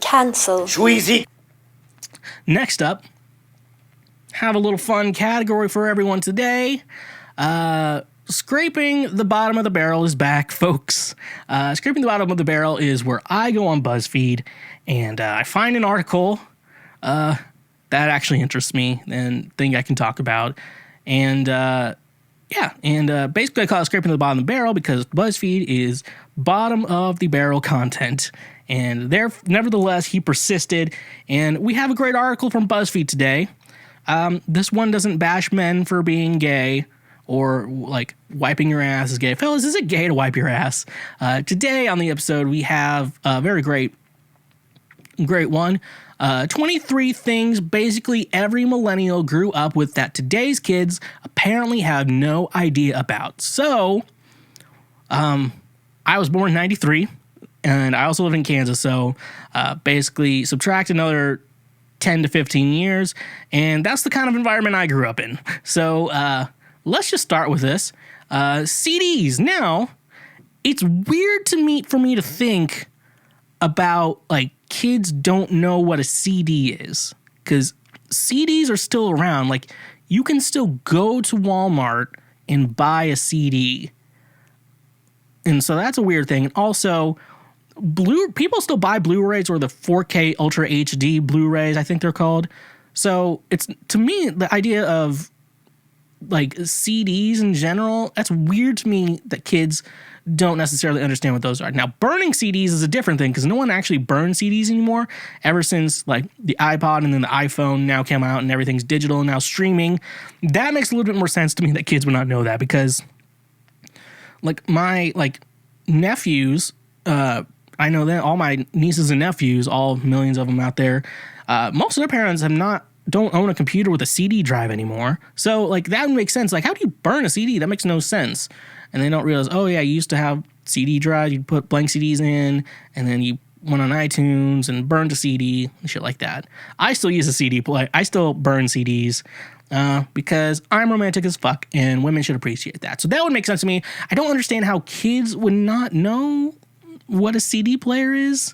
Cancel. Schweezy. Next up, have a little fun category for everyone today. Scraping the bottom of the barrel is back, folks. Scraping the bottom of the barrel is where I go on Buzzfeed and I find an article that actually interests me and think I can talk about. And basically I call it scraping the bottom of the barrel because BuzzFeed is bottom of the barrel content. And nevertheless, he persisted. And we have a great article from BuzzFeed today. This one doesn't bash men for being gay or like wiping your ass is gay. Fellas, is it gay to wipe your ass? Today on the episode, we have a very great one. 23 things basically every millennial grew up with that today's kids apparently have no idea about. So, I was born in 93, and I also live in Kansas, so basically subtract another 10 to 15 years, and that's the kind of environment I grew up in. So, let's just start with this. CDs. Now, it's weird for me to think about, like, kids don't know what a CD is, because CDs are still around. Like, you can still go to Walmart and buy a CD. And so that's a weird thing. And also, people still buy Blu-rays or the 4K Ultra HD Blu-rays, I think they're called. So it's, to me, the idea of like CDs in general, that's weird to me that kids don't necessarily understand what those are. Now, burning CDs is a different thing because no one actually burns CDs anymore ever since like the iPod and then the iPhone now came out and everything's digital and now streaming. That makes a little bit more sense to me that kids would not know that because like my like nephews, I know that all my nieces and nephews, all millions of them out there, most of their parents don't own a computer with a CD drive anymore. So, like, that would make sense. Like, how do you burn a CD? That makes no sense. And they don't realize, oh, yeah, you used to have CD drives. You'd put blank CDs in, and then you went on iTunes and burned a CD and shit like that. I still use a CD player. I still burn CDs because I'm romantic as fuck, and women should appreciate that. So that would make sense to me. I don't understand how kids would not know what a CD player is.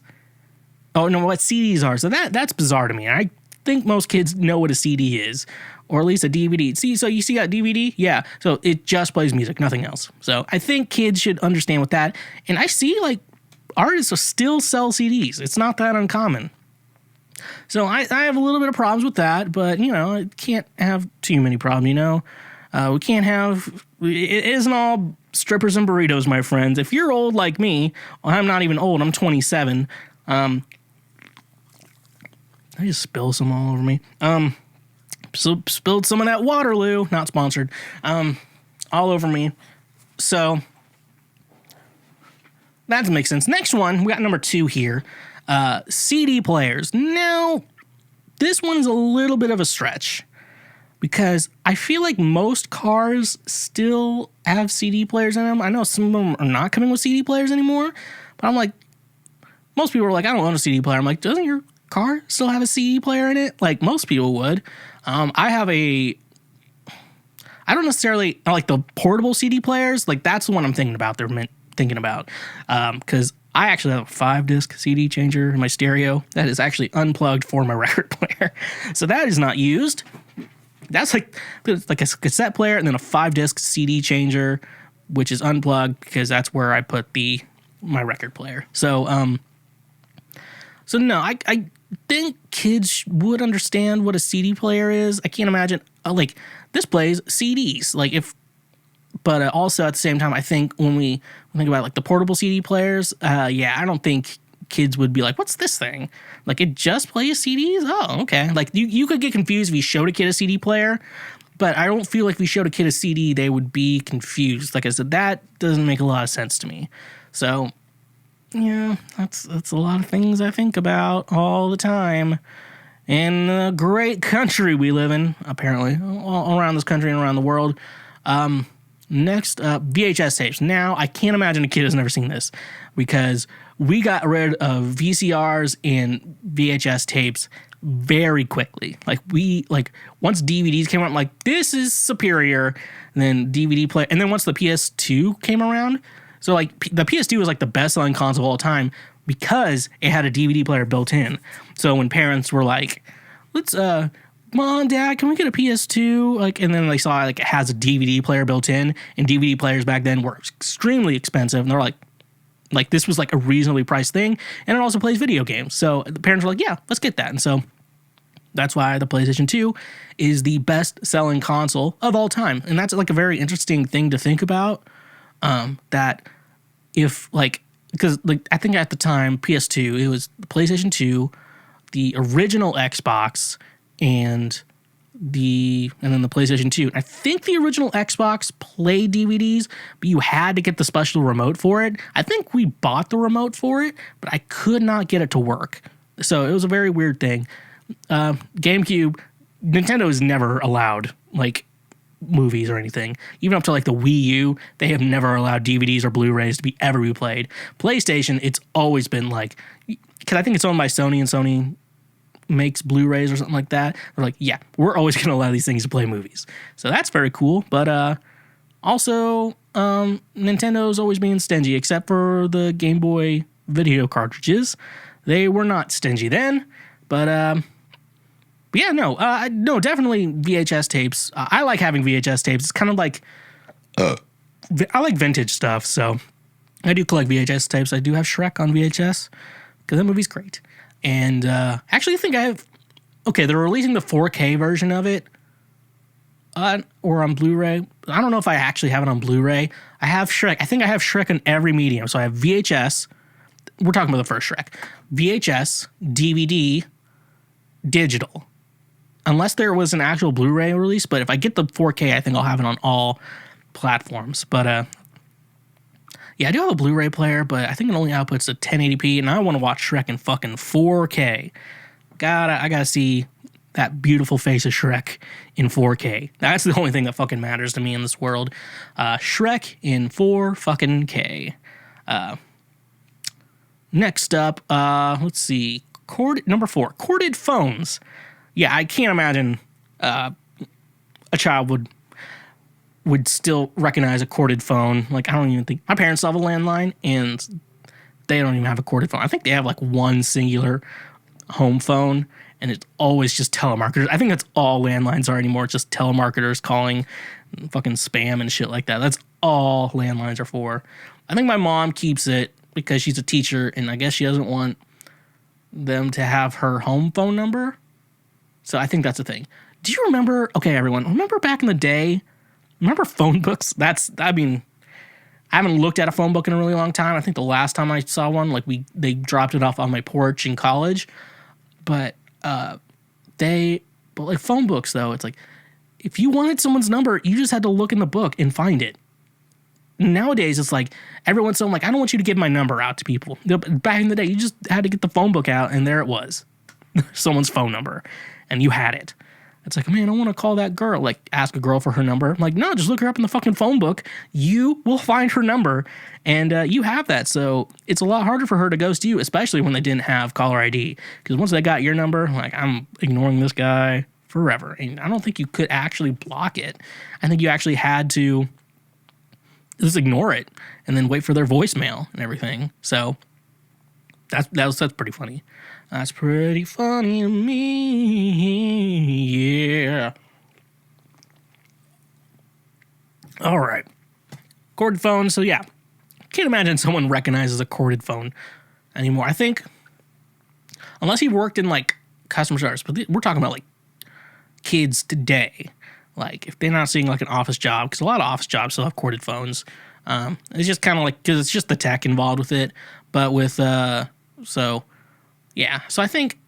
Oh, no, what CDs are. So that's bizarre to me. I think most kids know what a CD is, or at least a DVD. See, so you see that DVD? Yeah. So it just plays music, nothing else. So I think kids should understand what that. And I see like artists still sell CDs. It's not that uncommon. So I have a little bit of problems with that, but you know, I can't have too many problems. You know, we can't have. It isn't all strippers and burritos, my friends. If you're old like me, well, I'm not even old. I'm 27. I just spilled some all over me. Spilled some of that Waterloo, not sponsored, all over me. So that doesn't make sense. Next one, we got number 2 here. CD players. Now, this one's a little bit of a stretch because I feel like most cars still have CD players in them. I know some of them are not coming with CD players anymore, but I'm like, most people are like, I don't own a CD player. I'm like, doesn't your car still have a CD player in it? Like most people would. I don't necessarily like the portable CD players. Like that's the one I'm thinking about. Because I actually have a 5-disc CD changer in my stereo that is actually unplugged for my record player. So that is not used. That's like a cassette player and then a 5-disc CD changer, which is unplugged because that's where I put my record player. So no, I think kids would understand what a CD player is. I can't imagine like this plays CDs. But also at the same time, I think when we think about like the portable CD players, I don't think kids would be like, what's this thing? Like it just plays CDs? Oh, okay. Like you could get confused if you showed a kid a CD player, but I don't feel like if we showed a kid a CD, they would be confused. Like I said, that doesn't make a lot of sense to me. So yeah, that's a lot of things I think about all the time. In the great country we live in, apparently, all around this country and around the world. Next up, VHS tapes. Now, I can't imagine a kid has never seen this because we got rid of VCRs and VHS tapes very quickly. Once DVDs came out, I'm like, this is superior. And then DVD play. And then once the PS2 came around, so like the PS2 was like the best selling console of all time. because it had a DVD player built in. So when parents were like, let's, Mom, Dad, can we get a PS2? Like, and then they saw like it has a DVD player built in, and DVD players back then were extremely expensive. And they're like this was like a reasonably priced thing, and it also plays video games. So the parents were like, yeah, let's get that. And so that's why the PlayStation 2 is the best-selling console of all time. And that's like a very interesting thing to think about, that if like, because like I think at the time PS2, it was the PlayStation 2, the original Xbox, and then the PlayStation 2. I think the original Xbox played DVDs, but you had to get the special remote for it. I think we bought the remote for it, but I could not get it to work. So it was a very weird thing. GameCube, Nintendo has never allowed like movies or anything. Even up to like the Wii U, they have never allowed DVDs or Blu-rays to be ever replayed. PlayStation, it's always been like, because I think it's owned by Sony, and Sony makes Blu-rays or something like that. They're like, yeah, we're always going to allow these things to play movies. So that's very cool. But also, Nintendo's always being stingy, except for the Game Boy video cartridges. They were not stingy then. But yeah, no, definitely VHS tapes. I like having VHS tapes. It's kind of like, I like vintage stuff, so I do collect VHS tapes. I do have Shrek on VHS, because that movie's great. And actually, I think I have, they're releasing the 4K version of it, or on Blu-ray. I don't know if I actually have it on Blu-ray. I have Shrek. I think I have Shrek on every medium. So I have VHS. We're talking about the first Shrek. VHS, DVD, digital. Unless there was an actual Blu-ray release, but if I get the 4K, I think I'll have it on all platforms. But yeah, I do have a Blu-ray player, but I think it only outputs to 1080p, and I want to watch Shrek in fucking 4K. I gotta see that beautiful face of Shrek in 4K. That's the only thing that fucking matters to me in this world. Shrek in 4 fucking K. Next up, let's see. Number 4, corded phones. Yeah, I can't imagine a child would still recognize a corded phone. Like, I don't even think... My parents still have a landline, and they don't even have a corded phone. I think they have, like, one singular home phone, and it's always just telemarketers. I think that's all landlines are anymore. It's just telemarketers calling fucking spam and shit like that. That's all landlines are for. I think my mom keeps it because she's a teacher, and I guess she doesn't want them to have her home phone number. So I think that's the thing. Do you remember... Okay, everyone. Remember back in the day... Remember phone books? I haven't looked at a phone book in a really long time. I think the last time I saw one, like they dropped it off on my porch in college. But like phone books though, it's like if you wanted someone's number, you just had to look in the book and find it. Nowadays, it's like everyone's saying like, I don't want you to give my number out to people. Back in the day, you just had to get the phone book out, and there it was, someone's phone number, and you had it. It's like, man, I want to call that girl. Like, ask a girl for her number. I'm like, no, just look her up in the fucking phone book. You will find her number, and you have that. So it's a lot harder for her to ghost you, especially when they didn't have caller ID. Because once they got your number, like, I'm ignoring this guy forever. And I don't think you could actually block it. I think you actually had to just ignore it and then wait for their voicemail and everything. So that's pretty funny. That's pretty funny to me, yeah. All right. Corded phone, so yeah. Can't imagine someone recognizes a corded phone anymore. I think, unless he worked in, like, customer service, but we're talking about, like, kids today. Like, if they're not seeing, like, an office job, because a lot of office jobs still have corded phones. It's just kind of like, because it's just the tech involved with it. But with, yeah, so I think,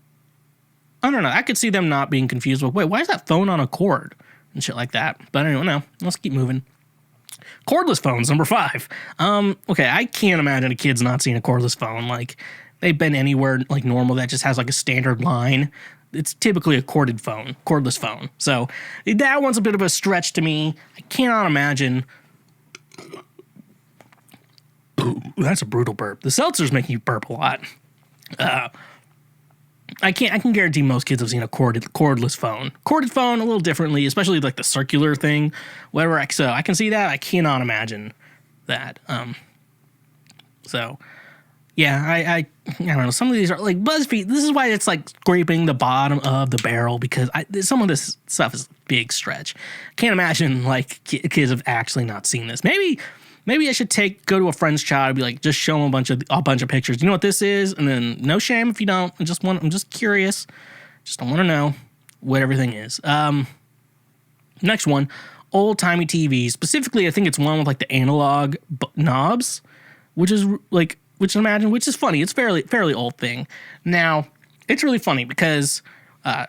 I don't know, I could see them not being confused with, wait, why is that phone on a cord? And shit like that. But anyway, no, let's keep moving. Cordless phones, number 5. Okay, I can't imagine a kid's not seeing a cordless phone. Like, they've been anywhere, like, normal that just has, like, a standard line. It's typically a cordless phone. So, that one's a bit of a stretch to me. I cannot imagine... Ooh, that's a brutal burp. The seltzers make you burp a lot. I can guarantee most kids have seen a cordless phone. Corded phone a little differently, especially like the circular thing, whatever. So I can see that. I cannot imagine that. So Yeah, I don't know. Some of these are like BuzzFeed. This is why it's like scraping the bottom of the barrel, because some of this stuff is a big stretch. Can't imagine like kids have actually not seen this. Maybe I should go to a friend's child and be like, just show them a bunch of pictures. You know what this is? And then no shame if you don't. I'm just curious. Just don't want to know what everything is. Next one, old timey TV. Specifically, I think it's one with like the analog knobs, which is funny. It's fairly old thing. Now, it's really funny because I'm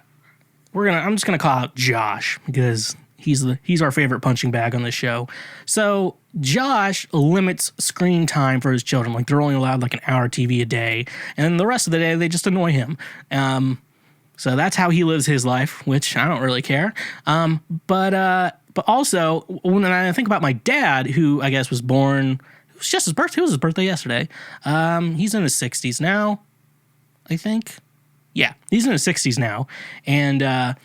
just gonna call out Josh because he's our favorite punching bag on the show. So Josh limits screen time for his children. Like, they're only allowed like an hour TV a day, and the rest of the day they just annoy him. So that's how he lives his life, which I don't really care. But also, when I think about my dad, who I guess was born, it was just his birthday. It was his birthday yesterday. He's in his 60s now, I think. Yeah, he's in his 60s now, and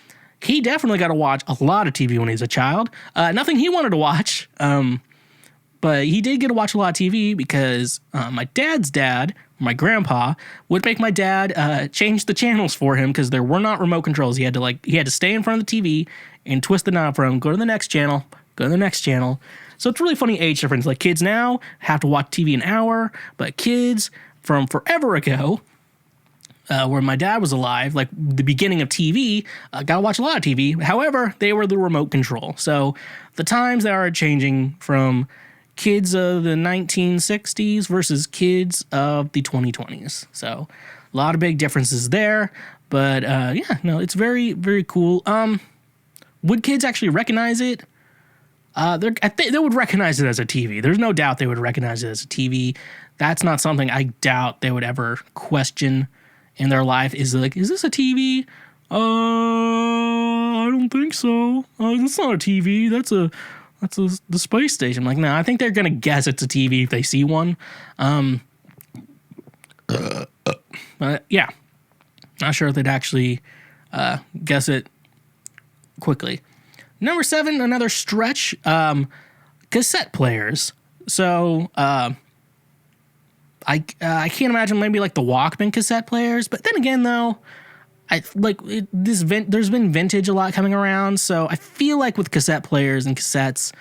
he definitely got to watch a lot of TV when he was a child. Nothing he wanted to watch, but he did get to watch a lot of TV because my dad's dad, my grandpa, would make my dad change the channels for him because there were not remote controls. He had to stay in front of the TV and twist the knob for him, go to the next channel, go to the next channel. So it's really funny age difference. Like, kids now have to watch TV an hour, but kids from forever ago, where my dad was alive, like the beginning of TV, got to watch a lot of TV. However, they were the remote control. So the times are changing from kids of the 1960s versus kids of the 2020s. So a lot of big differences there. But it's very, very cool. Would kids actually recognize it? I think they would recognize it as a TV. There's no doubt they would recognize it as a TV. That's not something I doubt they would ever question in their life. Is this a TV? I don't think so. That's not a TV. That's the space station. Like, no, I think they're gonna guess it's a TV if they see one. But yeah, not sure if they'd actually guess it quickly. Number 7, another stretch, cassette players. So I can't imagine maybe like the Walkman cassette players, but then again though, there's been vintage a lot coming around, so I feel like with cassette players and cassettes,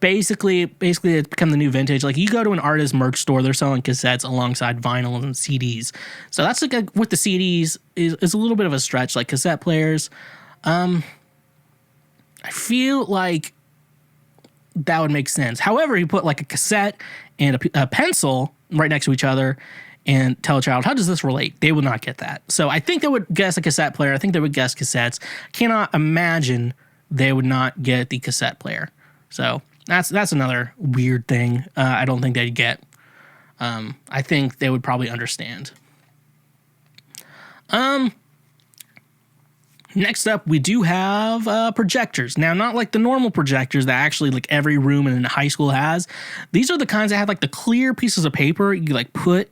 basically it's become the new vintage. Like, you go to an artist merch store, they're selling cassettes alongside vinyl and CDs. So that's like with the CDs is a little bit of a stretch. Like, cassette players, I feel like that would make sense. However, you put like a cassette and a pencil right next to each other and tell a child, how does this relate? They would not get that. So I think they would guess a cassette player. I think they would guess cassettes. Cannot imagine they would not get the cassette player. So that's another weird thing I don't think they'd get. I think they would probably understand. Next up, we do have projectors. Now, not like the normal projectors that actually like every room in high school has. These are the kinds that have like the clear pieces of paper you like put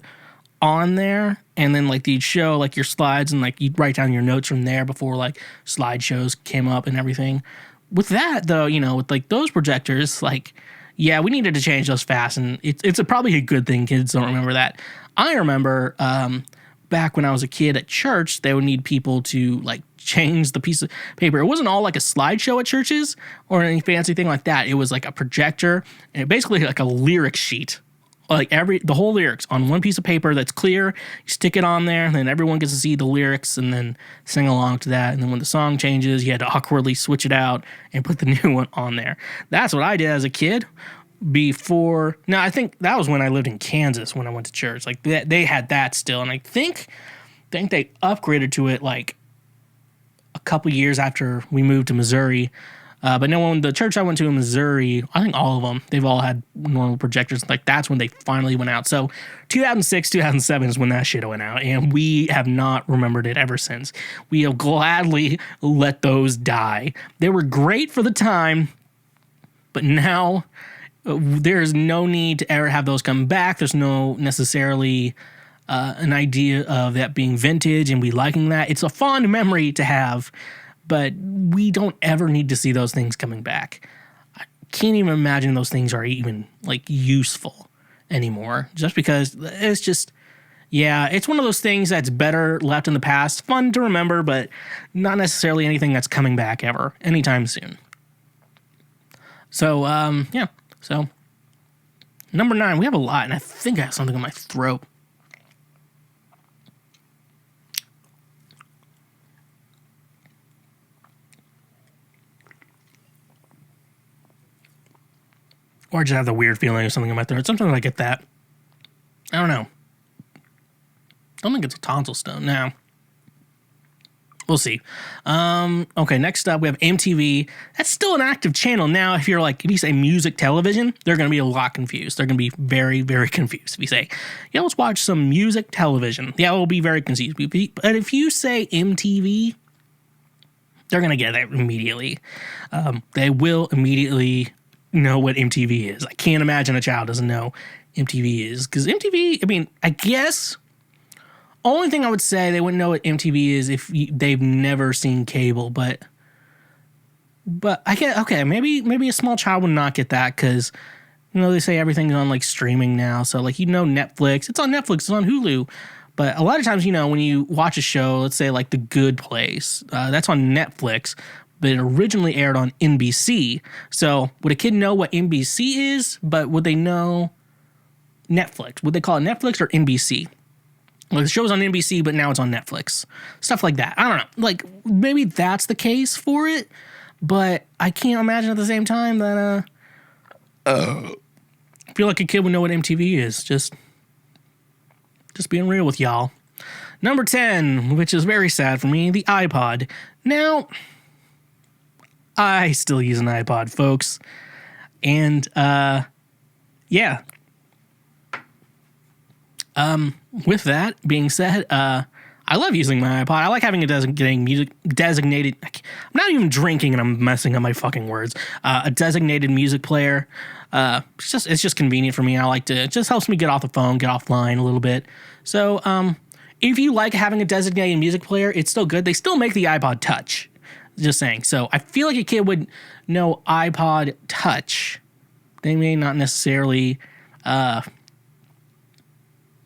on there, and then like you'd show like your slides, and like you'd write down your notes from there before like slideshows came up and everything. With that though, with like those projectors, like, yeah, we needed to change those fast, and it's probably a good thing kids don't remember that. I remember back when I was a kid at church, they would need people to like change the piece of paper. It wasn't all like a slideshow at churches or any fancy thing like that. It was like a projector, and basically like a lyric sheet. Like the whole lyrics on one piece of paper that's clear. You stick it on there, and then everyone gets to see the lyrics and then sing along to that. And then when the song changes, you had to awkwardly switch it out and put the new one on there. That's what I did as a kid. I think that was when I lived in Kansas when I went to church. Like they had that still, and I think they upgraded to it like a couple years after we moved to Missouri. But no, when the church I went to in Missouri, I think all of them, they've all had normal projectors. Like, that's when they finally went out. So 2006, 2007 is when that shit went out, and we have not remembered it ever since. We have gladly let those die. They were great for the time, but now there's no need to ever have those come back. There's no necessarily an idea of that being vintage and we liking that. It's a fond memory to have, but we don't ever need to see those things coming back. I can't even imagine those things are even like useful anymore, just because it's just, yeah, it's one of those things that's better left in the past. Fun to remember, but not necessarily anything that's coming back ever anytime soon. So, yeah. So, number 9, we have a lot, and I think I have something in my throat. Or I just have the weird feeling of something in my throat. Sometimes I get that. I don't know. Don't think it's a tonsil stone. No. We'll see. Okay, next up we have MTV. That's still an active channel. Now, if you say music television, they're going to be a lot confused. They're going to be very, very confused. If you say, yeah, let's watch some music television, yeah, we'll be very confused. But if you say MTV, they're going to get it immediately. They will immediately know what MTV is. I can't imagine a child doesn't know MTV is, because MTV, I mean, I guess only thing I would say they wouldn't know what MTV is if they've never seen cable, but I get, okay, maybe a small child would not get that, because they say everything's on like streaming now, so like Netflix, it's on Netflix, it's on Hulu, but a lot of times when you watch a show, let's say like The Good Place, that's on Netflix, but it originally aired on NBC. So would a kid know what NBC is, but would they know Netflix? Would they call it Netflix or NBC? Well, the show's on NBC, but now it's on Netflix. Stuff like that. I don't know. Like, maybe that's the case for it, but I can't imagine at the same time that, I feel like a kid would know what MTV is. Just being real with y'all. Number 10, which is very sad for me, the iPod. Now, I still use an iPod, folks. And, yeah. With that being said, I love using my iPod. I like having a designated, I'm not even drinking and I'm messing up my fucking words. A designated music player. It's just convenient for me. It just helps me get off the phone, get offline a little bit. So, if you like having a designated music player, it's still good. They still make the iPod Touch. Just saying. So I feel like a kid would know iPod Touch. They may not necessarily know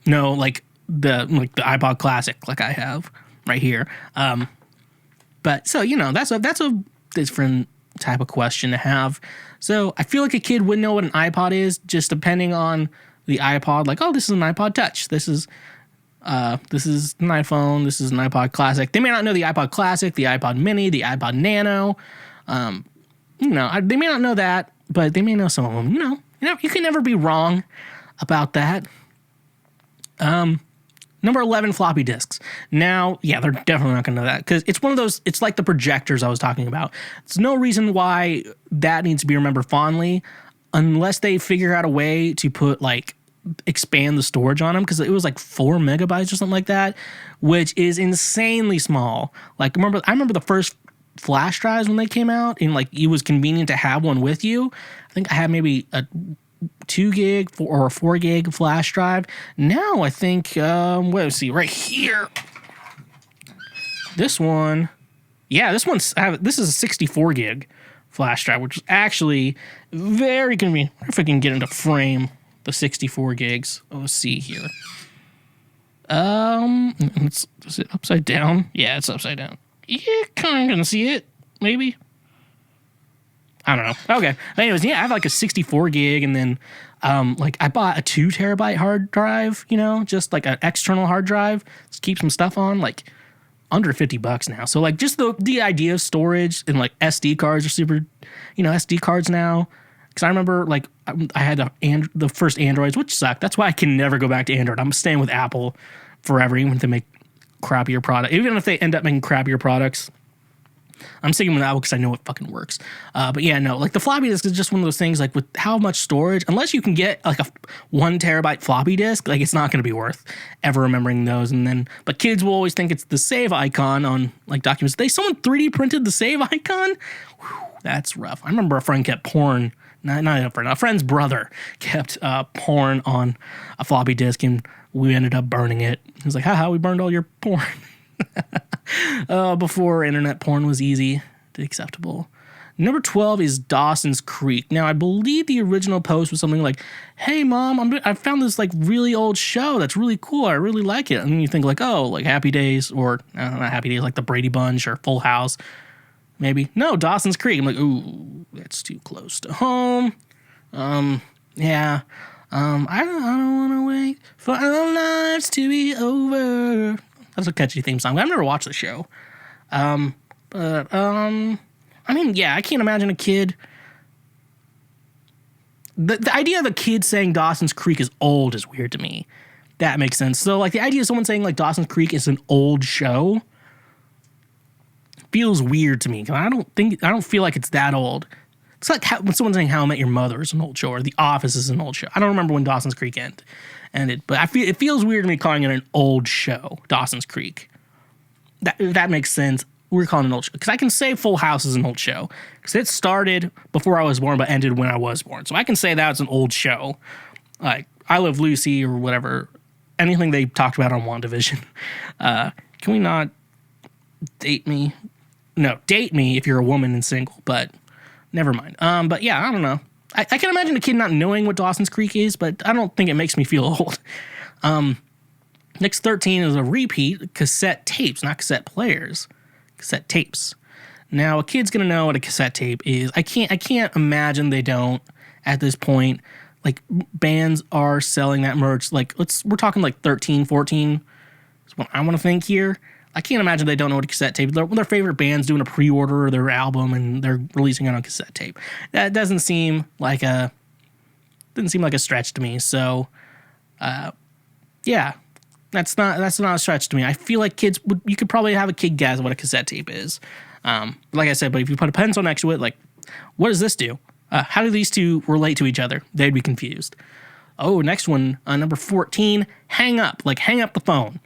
like the iPod Classic like I have right here. But so that's a different type of question to have. So I feel like a kid would know what an iPod is, just depending on the iPod. Like, oh, this is an iPod Touch. This is an iPhone. This is an iPod Classic. They may not know the iPod Classic, the iPod Mini, the iPod Nano. They may not know that, but they may know some of them. You can never be wrong about that. Number 11, floppy disks. Now, yeah, they're definitely not going to know that, because it's one of those, it's like the projectors I was talking about. There's no reason why that needs to be remembered fondly unless they figure out a way to put expand the storage on them, because it was like 4 megabytes or something like that, which is insanely small. I remember the first flash drives when they came out, and it was convenient to have one with you. I think I had maybe a 2 gig or a 4 gig flash drive. Now I think let's see right here. This one, this is a 64 gig flash drive, which is actually very convenient. If I can get into frame the 64 gigs. Oh, let's see here. Is it upside down? Yeah, it's upside down. You kind of can see it, maybe. I don't know. Okay. Anyways, yeah, I have a 64 gig, and then I bought a 2 terabyte hard drive, just an external hard drive to keep some stuff on, under $50 now. So just the idea of storage and SD cards are super, SD cards now. Because I remember, I had the first Androids, which sucked. That's why I can never go back to Android. I'm staying with Apple forever, even if they make crappier products. Even if they end up making crappier products, I'm sticking with Apple because I know it fucking works. But yeah, no, the floppy disk is just one of those things, with how much storage, unless you can get, a 1 terabyte floppy disk, it's not going to be worth ever remembering those. But kids will always think it's the save icon on, documents. Someone 3D printed the save icon? Whew, that's rough. I remember a friend kept porn. A friend's brother kept porn on a floppy disk, and we ended up burning it. He was like, haha, we burned all your porn. Before internet porn was easy, acceptable. Number 12 is Dawson's Creek. Now, I believe the original post was something like, hey, Mom, I found this like really old show that's really cool. I really like it. And then you think like, oh, like Happy Days or not Happy Days, like the Brady Bunch or Full House. Maybe. No, Dawson's Creek. I'm like, ooh, that's too close to home. Yeah. I don't want to wait for our lives to be over. That's a catchy theme song. I've never watched the show. I mean, yeah, I can't imagine a kid. The idea of a kid saying Dawson's Creek is old is weird to me. That makes sense. So, like, the idea of someone saying, like, Dawson's Creek is an old show feels weird to me. Because I don't feel like it's that old. It's like when someone's saying How I Met Your Mother is an old show or The Office is an old show. I don't remember when Dawson's Creek ended, but it feels weird to me calling it an old show, Dawson's Creek. That makes sense. We're calling it an old show. Because I can say Full House is an old show. Because it started before I was born, but ended when I was born. So I can say that's an old show. Like I Love Lucy or whatever. Anything they talked about on WandaVision. Can we not date me? No, date me if you're a woman and single, but never mind. But yeah, I don't know. I can imagine a kid not knowing what Dawson's Creek is, but I don't think it makes me feel old. Next 13 is a repeat, Cassette Tapes, not Cassette Players. Cassette Tapes. Now, a kid's going to know what a cassette tape is. I can't imagine they don't at this point. Like, bands are selling that merch. Like, we're talking like 13, 14 is what I want to think here. I can't imagine they don't know what a cassette tape is. Their favorite band's doing a pre-order of their album and they're releasing it on cassette tape. That doesn't seem like a stretch to me. So, yeah, that's not a stretch to me. I feel like you could probably have a kid guess what a cassette tape is. Like I said, but if you put a pencil next to it, like, what does this do? How do these two relate to each other? They'd be confused. Oh, next one, number 14, hang up the phone.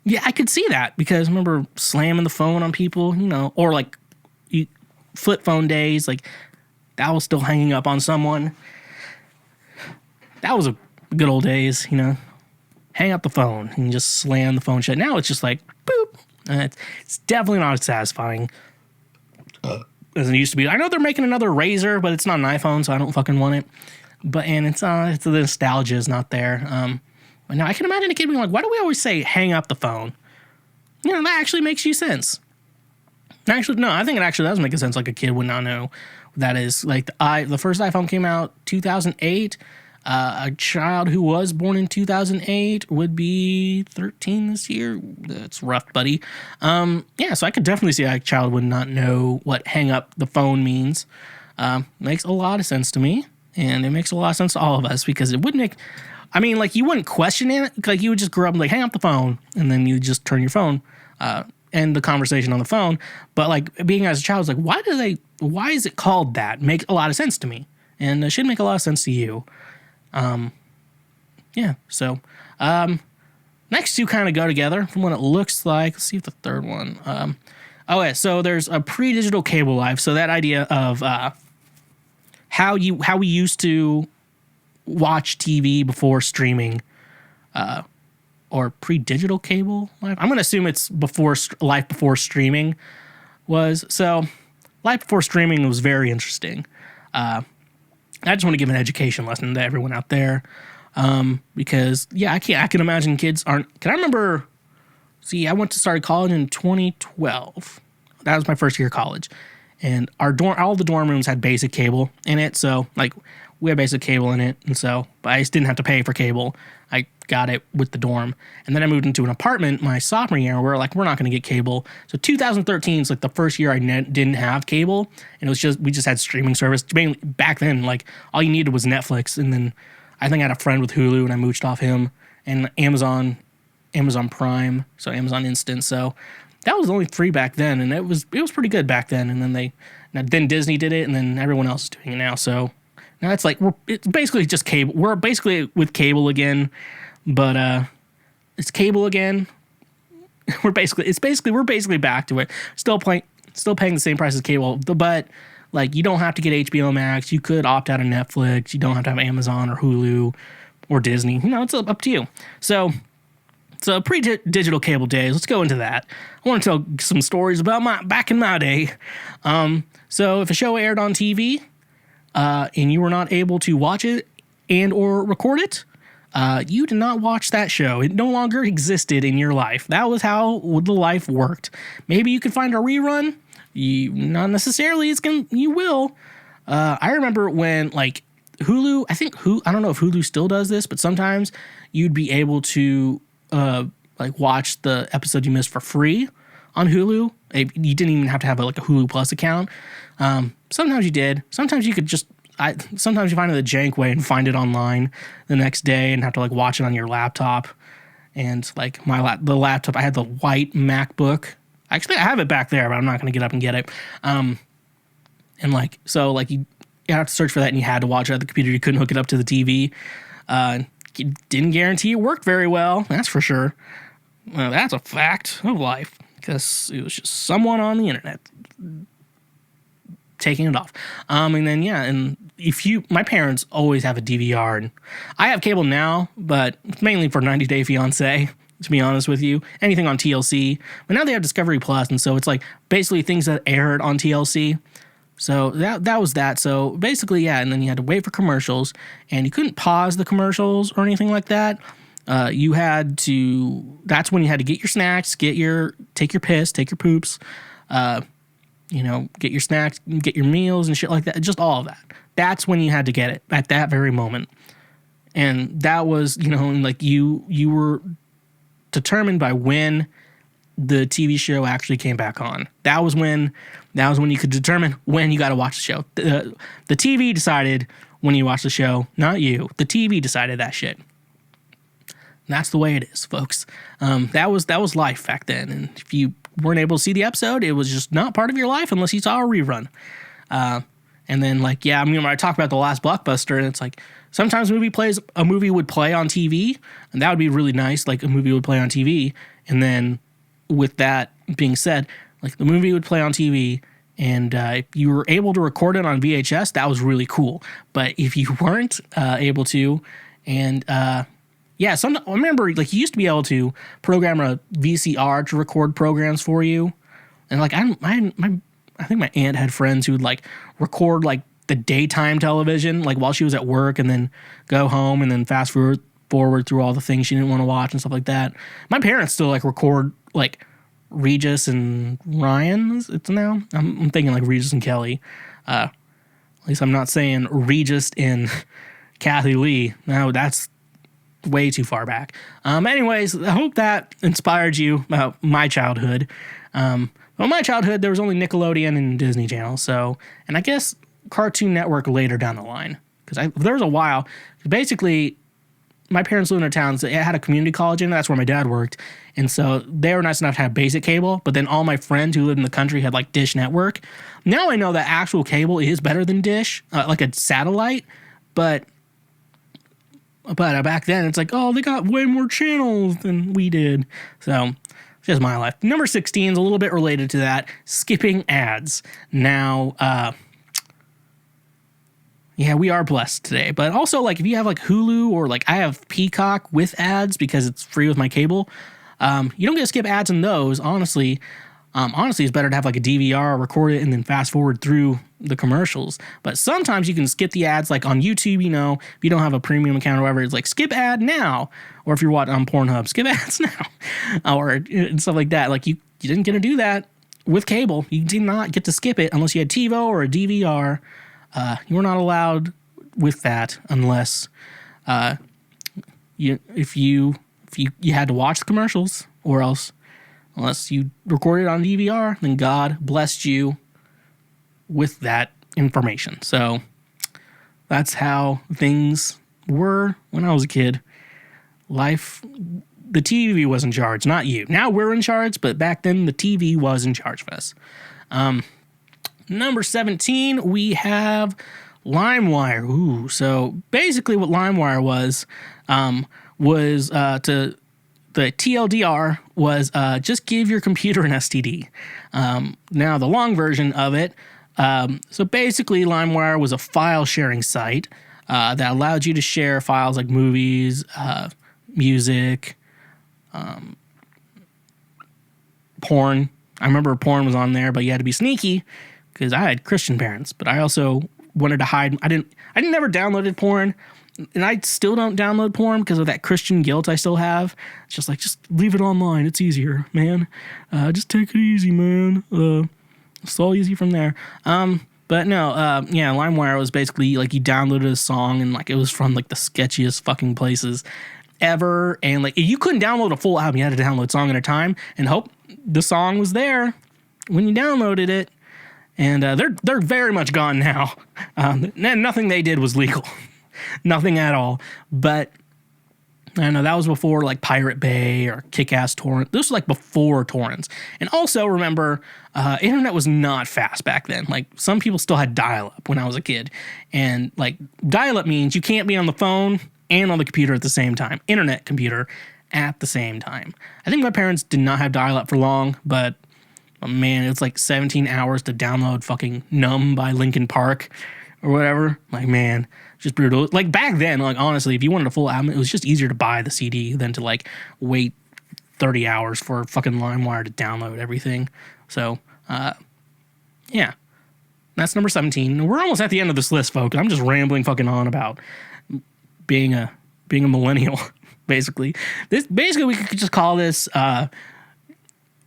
Yeah, I could see that because I remember slamming the phone on people, or like flip phone days, like that was still hanging up on someone. That was a good old days, hang up the phone and just slam the phone shut. Now it's just like, boop. It's definitely not as satisfying as it used to be. I know they're making another Razor, but it's not an iPhone, so I don't fucking want it. It's the nostalgia is not there. But now I can imagine a kid being like, why do we always say hang up the phone? That actually makes you sense. Actually, no, I think it actually does make a sense. Like a kid would not know what that is. Like the first iPhone came out 2008. A child who was born in 2008 would be 13 this year. That's rough, buddy. Yeah, so I could definitely see a child would not know what hang up the phone means. Makes a lot of sense to me. And it makes a lot of sense to all of us because it would make... I mean, like, you wouldn't question it. Like, you would just grow up and, like, hang up the phone, and then you just turn your phone, end the conversation on the phone. But, like, being as a child, it's like, why is it called that? Makes a lot of sense to me. And it should make a lot of sense to you. Yeah, so, next two kind of go together from what it looks like. Let's see if the third one, okay, so there's a pre-digital cable life. So that idea of, how we used to watch TV before streaming, or pre-digital cable life. I'm going to assume it's life before streaming was. So life before streaming was very interesting. I just want to give an education lesson to everyone out there. Because yeah, I can imagine kids aren't, can I remember, I went to start college in 2012. That was my first year of college. And all the dorm rooms had basic cable in it. So like, we had basic cable in it, and so but I just didn't have to pay for cable. I got it with the dorm. And then I moved into an apartment my sophomore year where, like, we're not going to get cable. So 2013 is, like, the first year I didn't have cable, and we just had streaming service. Mainly, back then, like, all you needed was Netflix, and then I think I had a friend with Hulu, and I mooched off him, and Amazon Prime, so Amazon Instant. So that was only free back then, and it was pretty good back then. And then Disney did it, and then everyone else is doing it now, so... Now it's like it's basically just cable. We're basically with cable again, but it's cable again. We're basically back to it. Still paying the same price as cable, but like you don't have to get HBO Max. You could opt out of Netflix. You don't have to have Amazon or Hulu or Disney. It's up to you. So So pre-digital cable days, let's go into that. I want to tell some stories about back in my day. So if a show aired on TV and you were not able to watch it and or record it, you did not watch that show. It no longer existed in your life. That was how the life worked. Maybe you could find a rerun. Not necessarily. You will. I remember when like Hulu. I don't know if Hulu still does this, but sometimes you'd be able to like watch the episode you missed for free on Hulu. You didn't even have to have a Hulu Plus account. Sometimes you did. Sometimes you could just. Sometimes you find it a jank way and find it online the next day and have to watch it on your laptop. And the laptop, I had the white MacBook. Actually, I have it back there, but I'm not going to get up and get it. You have to search for that, and you had to watch it at the computer. You couldn't hook it up to the TV. It didn't guarantee it worked very well. That's for sure. Well, that's a fact of life because it was just someone on the internet taking it off. And my parents always have a DVR, and I have cable now, but it's mainly for 90 Day Fiancé, to be honest with you. Anything on TLC. But now they have Discovery Plus, and so it's basically things that aired on TLC. So that was that. So basically, yeah, and then you had to wait for commercials, and you couldn't pause the commercials or anything like that. That's when you had to get your snacks, take your piss, take your poops, get your snacks, get your meals and shit like that. Just all of that. That's when you had to get it at that very moment. And that was, you were determined by when the TV show actually came back on. That was when you could determine when you got to watch the show. The TV decided when you watch the show, not you. The TV decided that shit. And that's the way it is, folks. That was life back then. And if you weren't able to see the episode, it was just not part of your life unless you saw a rerun. And then when I talk about The Last Blockbuster, and it's sometimes a movie would play on TV, and that would be really nice. A movie would play on TV, and then with that being said, the movie would play on TV, and if you were able to record it on VHS, that was really cool. But if you weren't able to, and I remember you used to be able to program a VCR to record programs for you, and I think my aunt had friends who would record the daytime television while she was at work, and then go home and then fast forward through all the things she didn't want to watch and stuff like that. My parents still record Regis and Ryan. It's now I'm thinking Regis and Kelly. At least I'm not saying Regis and Kathy Lee. No, that's way too far back. Anyways, I hope that inspired you about my childhood. Well, my childhood, there was only Nickelodeon and Disney Channel, and I guess Cartoon Network later down the line. Because there was a while, basically, my parents lived in a town, so it had a community college in it, that's where my dad worked, and so they were nice enough to have basic cable, but then all my friends who lived in the country had Dish Network. Now I know that actual cable is better than Dish, like a satellite, but back then it's they got way more channels than we did, so... just my life. Number 16 is a little bit related to that. Skipping ads. Now, we are blessed today. But also, if you have Hulu or I have Peacock with ads because it's free with my cable, you don't get to skip ads in those. Honestly, it's better to have a DVR, record it, and then fast forward through the commercials. But sometimes you can skip the ads, on YouTube, if you don't have a premium account or whatever, it's skip ad now. Or if you're watching on Pornhub, skip ads now. Or stuff like that. You didn't get to do that with cable. You did not get to skip it unless you had TiVo or a DVR. You were not allowed with that unless you had to watch the commercials, or else unless you recorded on DVR, then God blessed you with that information. So that's how things were when I was a kid. Life, the TV was in charge, not you. Now we're in charge, but back then the TV was in charge of us. Number 17, we have LimeWire. Ooh, so basically what LimeWire was the TLDR was just give your computer an STD. Now, the long version of it, so basically LimeWire was a file sharing site that allowed you to share files like movies, music, Porn. I remember porn was on there, but you had to be sneaky because I had Christian parents. But I also wanted to hide. I didn't never downloaded porn, and I still don't download porn because of that Christian guilt I still have. It's just like, just leave it online. It's easier, man. Just take it easy, man. It's all easy from there. But no, yeah, LimeWire was basically like you downloaded a song and like it was from like the sketchiest fucking places ever, and like you couldn't download a full album. You had to download a song at a time and hope the song was there when you downloaded it. And they're very much gone now. Nothing they did was legal, nothing at all. But I know that was before like Pirate Bay or Kick-Ass Torrent. This was like before torrents. And also remember, internet was not fast back then. Like some people still had dial-up when I was a kid, and like dial-up means you can't be on the phone and on the computer at the same time. Internet computer at the same time. I think my parents did not have dial-up for long, but oh man, it's like 17 hours to download fucking Numb by Linkin Park or whatever. Like, man, just brutal. Like back then, like honestly, if you wanted a full album, it was just easier to buy the CD than to like wait 30 hours for fucking LimeWire to download everything. So, yeah, that's number 17. We're almost at the end of this list, folks. I'm just rambling fucking on about being a millennial, basically. Basically, we could just call this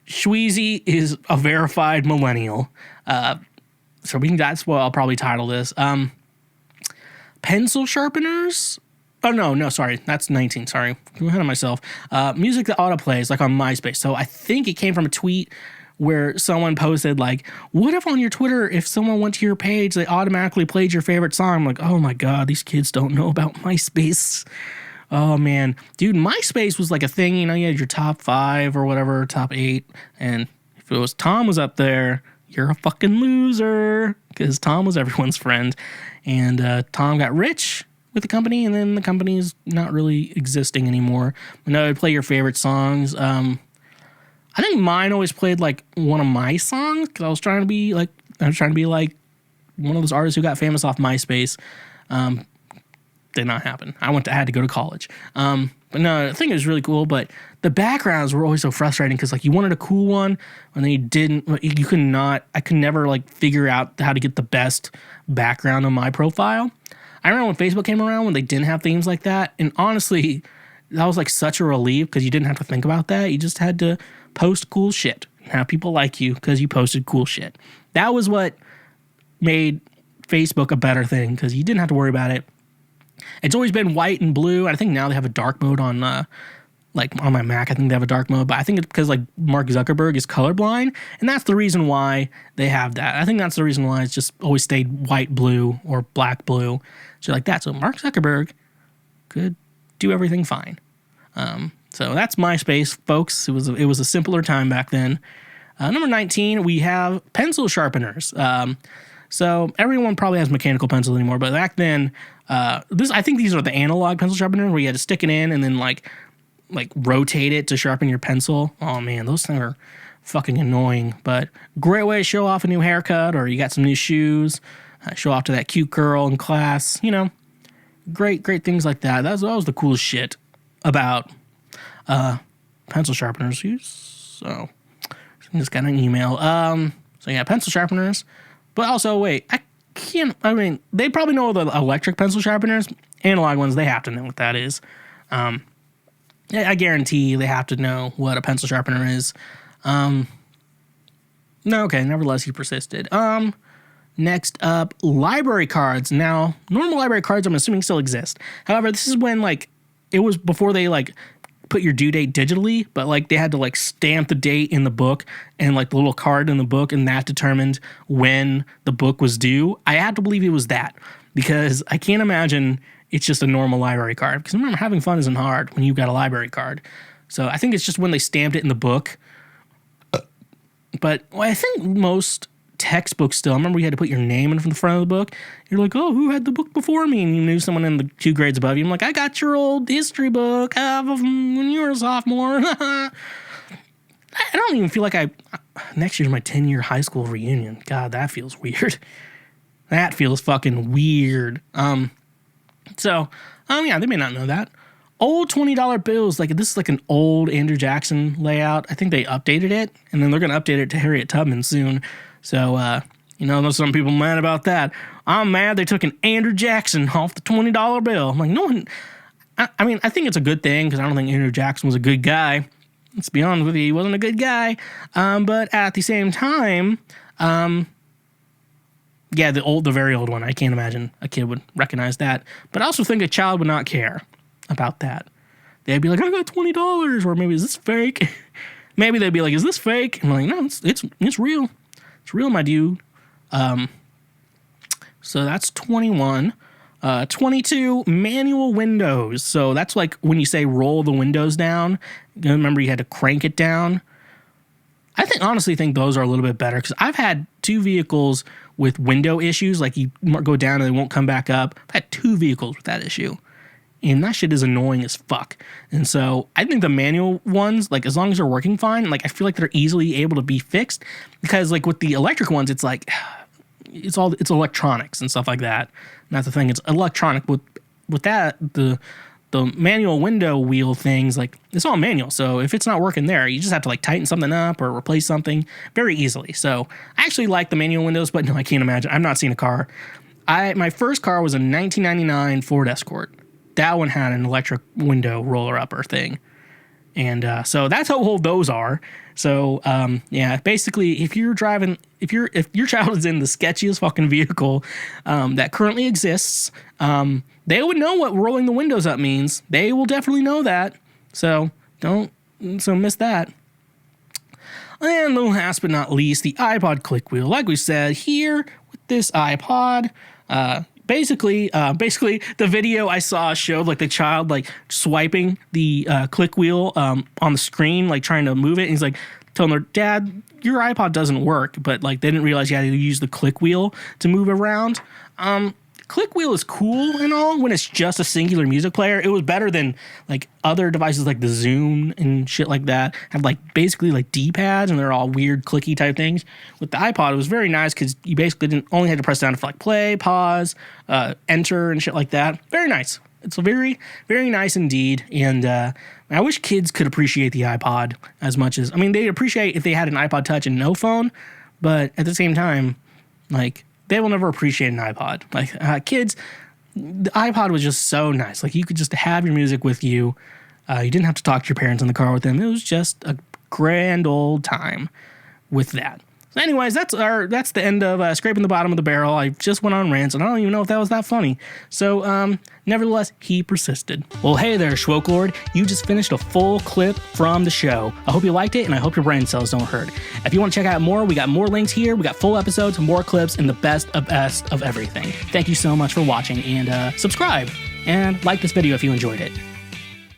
Schweezy is a verified millennial. So that's what I'll probably title this. Pencil sharpeners? Oh, no, sorry. That's 19. Sorry. I'm ahead of myself. Music that autoplays, like on MySpace. So I think it came from a tweet where someone posted, like, what if on your Twitter, if someone went to your page, they automatically played your favorite song? I'm like, oh my God, these kids don't know about MySpace. Oh, man. Dude, MySpace was like a thing. You know, you had your top 5 or whatever, top 8. And if it was Tom was up there, you're a fucking loser, because Tom was everyone's friend. And Tom got rich with the company, and then the company's not really existing anymore. But no, I'd play your favorite songs. I think mine always played like one of my songs, because I was trying to be like one of those artists who got famous off MySpace. Did not happen. I had to go to college. But no, I think it was really cool. But the backgrounds were always so frustrating because like you wanted a cool one and then you didn't. You could not. I could never like figure out how to get the best background on my profile. I remember when Facebook came around when they didn't have themes like that, and honestly, that was like such a relief because you didn't have to think about that. You just had to post cool shit and have people like you because you posted cool shit. That was what made Facebook a better thing because you didn't have to worry about it. It's always been white and blue. I think now they have a dark mode on like on my Mac. I think they have a dark mode, but I think it's because like Mark Zuckerberg is colorblind, and that's the reason why they have that. I think that's the reason why it's just always stayed white, blue, or black, blue. So like that. So Mark Zuckerberg could do everything fine. So that's MySpace, folks. It was a simpler time back then. Number 19, we have pencil sharpeners. So everyone probably has mechanical pencils anymore, but back then, I think these are the analog pencil sharpeners where you had to stick it in and then like rotate it to sharpen your pencil. Oh man, those things are fucking annoying, but great way to show off a new haircut, or you got some new shoes, show off to that cute girl in class, you know, great things like that. That was the coolest shit about pencil sharpeners. So I just got an email. So yeah, pencil sharpeners. But also, wait, they probably know the electric pencil sharpeners. Analog ones, they have to know what that is. I guarantee they have to know what a pencil sharpener is. No, okay, nevertheless, he persisted. Next up, library cards. Now, normal library cards, I'm assuming, still exist. However, this is when, like, it was before they, like, put your due date digitally, but like they had to like stamp the date in the book and like the little card in the book, and that determined when the book was due. I have to believe it was that, because I can't imagine it's just a normal library card, because remember, having fun isn't hard when you got a library card. So I think it's just when they stamped it in the book. But I think most textbooks still, I remember you had to put your name in the front of the book. You're like, oh, who had the book before me? And you knew someone in the 2 grades above you. I'm like, I got your old history book when you were a sophomore. I don't even feel like next year's my 10-year high school reunion. God, that feels weird. That feels fucking weird. So, yeah, they may not know that. old $20 bills. Like, this is like an old Andrew Jackson layout. I think they updated it, and then they're going to update it to Harriet Tubman soon. So, there's some people mad about that. I'm mad they took an Andrew Jackson off the $20 bill. I'm like, no one... I mean, I think it's a good thing because I don't think Andrew Jackson was a good guy. Let's be honest with you, he wasn't a good guy. But at the same time, the very old one, I can't imagine a kid would recognize that. But I also think a child would not care about that. They'd be like, I got $20, or maybe, is this fake? Maybe they'd be like, is this fake? I'm like, no, it's real. It's real, my dude. So that's 21. 22, manual windows. So that's like when you say roll the windows down. Remember, you had to crank it down. I honestly think those are a little bit better because I've had 2 vehicles with window issues. Like, you go down and they won't come back up. I've had 2 vehicles with that issue. And that shit is annoying as fuck. And so I think the manual ones, like, as long as they're working fine, like, I feel like they're easily able to be fixed. Because, like, with the electric ones, it's like... It's electronics and stuff like that. And that's the thing. It's electronic. With that, the manual window wheel things, like, it's all manual. So if it's not working there, you just have to, like, tighten something up or replace something very easily. So I actually like the manual windows, but no, I can't imagine. I've not seen a car. My first car was a 1999 Ford Escort. That one had an electric window roller upper thing. And so that's how old those are. So basically, if your child is in the sketchiest fucking vehicle that currently exists, they would know what rolling the windows up means. They will definitely know that. So miss that. And last but not least, the iPod click wheel. Like we said, here with this iPod, Basically, the video I saw showed, like, the child, like, swiping the click wheel on the screen, like, trying to move it. And he's like, telling their dad, your iPod doesn't work. But, like, they didn't realize you had to use the click wheel to move around. Click wheel is cool and all when it's just a singular music player. It was better than, like, other devices like the Zoom and shit like that. Have, like, basically, like, D-pads, and they're all weird clicky type things. With the iPod, it was very nice because you basically only had to press down for, like, play, pause, enter, and shit like that. Very nice. It's a very, very nice indeed. And I wish kids could appreciate the iPod as much as... I mean, they'd appreciate if they had an iPod Touch and no phone, but at the same time, like... They will never appreciate an iPod. Like, kids, the iPod was just so nice. Like, you could just have your music with you. You didn't have to talk to your parents in the car with them. It was just a grand old time with that. So anyways, that's the end of Scraping the Bottom of the Barrel. I just went on rants, and I don't even know if that was that funny. So, nevertheless, he persisted. Well, hey there, Schwokelord. You just finished a full clip from the show. I hope you liked it, and I hope your brain cells don't hurt. If you want to check out more, we got more links here. We got full episodes, more clips, and the best of everything. Thank you so much for watching, and subscribe, and like this video if you enjoyed it.